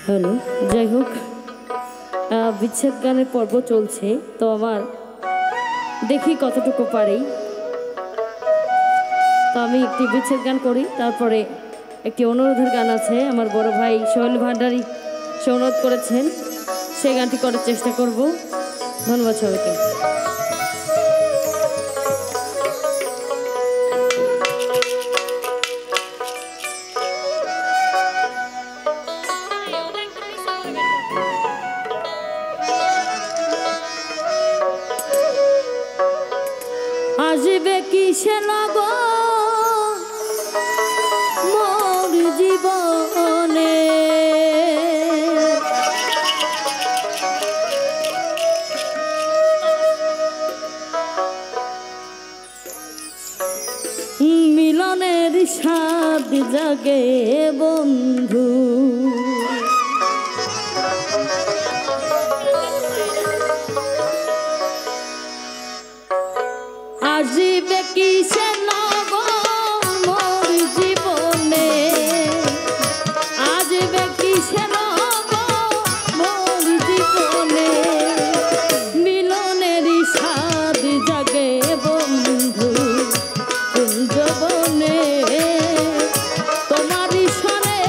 Hello, যাই হোক বিচ্ছেদ গানের পর্ব চলছে, তো আমার দেখি কতটুকু পারি। তো আমি একটি বিচ্ছেদ গান করি, তারপরে একটি অনুরোধের গান আছে, আমার বড় ভাই সোহেল ভান্ডারী সে অনুরোধ করেছেন, সেই গানটি করার চেষ্টা করব। ধন্যবাদ সবাইকে। আসবে কিসে লগন মোর জীবনে, মিলনের স্বাদ জাগে বন্ধু, আসবে কিসে লগন মোর জীবনে, আসবে কিসে লগন মোর জীবনে, মিলনের স্বাদ জাগে বন্ধু কুঞ্জবনে, তোমার সনে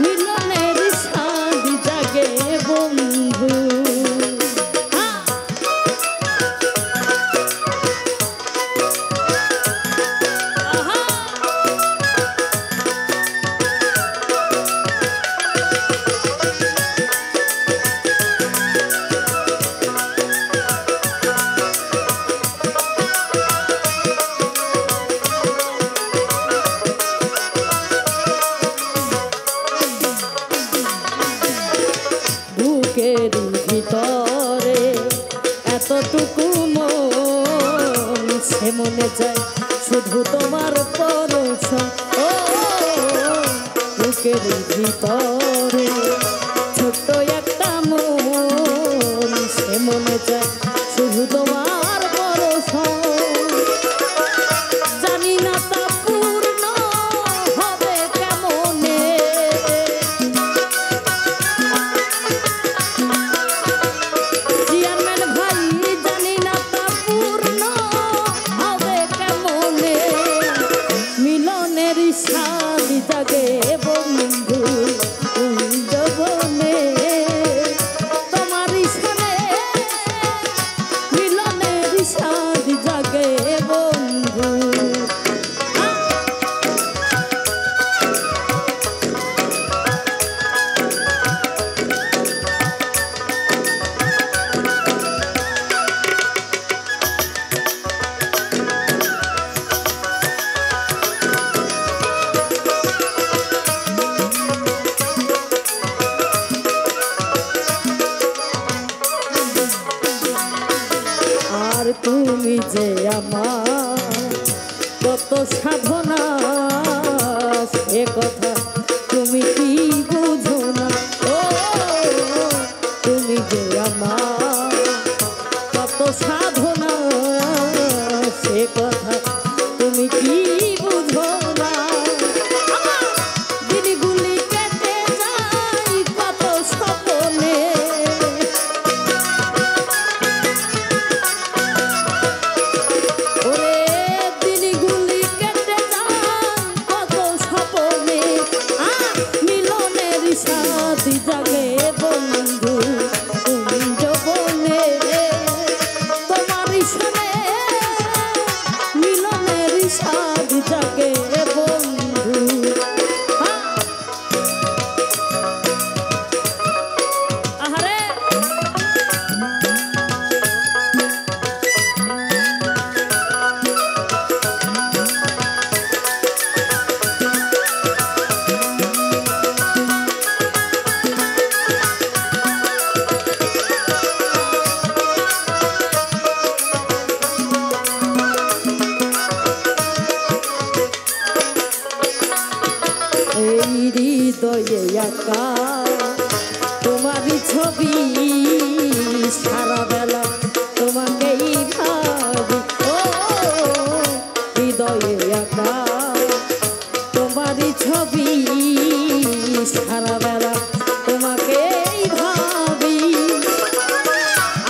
মিলনের স্বাদ জাগে বন্ধু। বুকের ভিতরে এতটুকু মন, সে মনে যায় শুধু তোমার পরশন। ও বুকের ভিতরে ছোট্ট একটা মন, সে মনে যায় শুধু তোমার পরশন। জানি না তা পূর্ণ হবে কেমনে, চেয়ারম্যান ভাই জানি না তা পূর্ণ হবে কেমনে, মিলনের স্বাদ জাগে বন্ধু কুঞ্জবনে, তোমার সনে মিলনের স্বাদ জাগে বন্ধু। আর তুমি যে আমার কত সাধনা, সে কথা তুমি কি বুঝো না। ও তুমি যে আমার কত সাধনা, সে কথা তুমি কি বুঝো না। আমার দিনগুলি কেটে যায় কত স্বপ্নে, ওরে দিনগুলি কেটে যায় কত স্বপ্নে, মিলনের স্বাদ জাগে বন্ধু কুঞ্জবনে, তোমার সনে মিলনের স্বাদ জাগে বন্ধু। আহারে এই হৃদয়ে আঁকা তোমারই ছবি, সারা বেলা তোমাকেই ভাবি। ও হৃদয়ে আঁকা ছবি সারা বেলা তোমাকেই ভাবি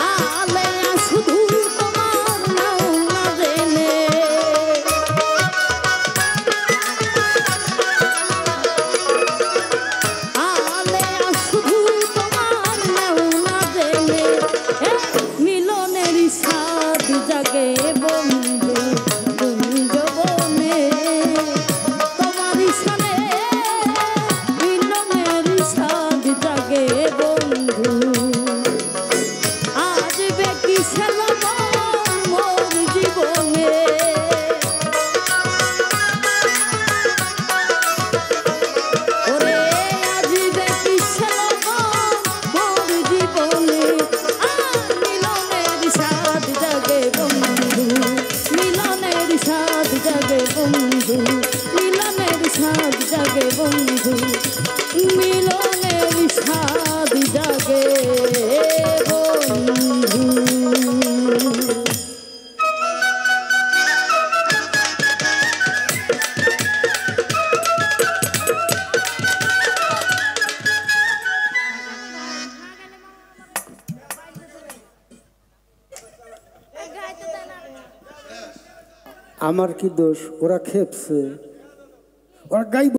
আলেয়া শুধু তোমার নাও না জেনে আলেয়া শুধু তোমার নাও না জেনে মিলনের স্বাদ জাগে বন্ধু কুঞ্জবনে তোমার সানে মিলনের স্বাদ জাগে বন্ধু আজ বেকি সেলবন মোর জীবনে ওরে আজ বেকি সেলবন মোর জীবনে মিলনের স্বাদ জাগে বন্ধু মিলনের স্বাদ জাগে বন্ধু মিলনের স্বাদ জাগে বন্ধু মিলনের স্বাদ জাগে বন্ধু। আমার কি দোষ? ওরা খেপছে, ওরা গাইব।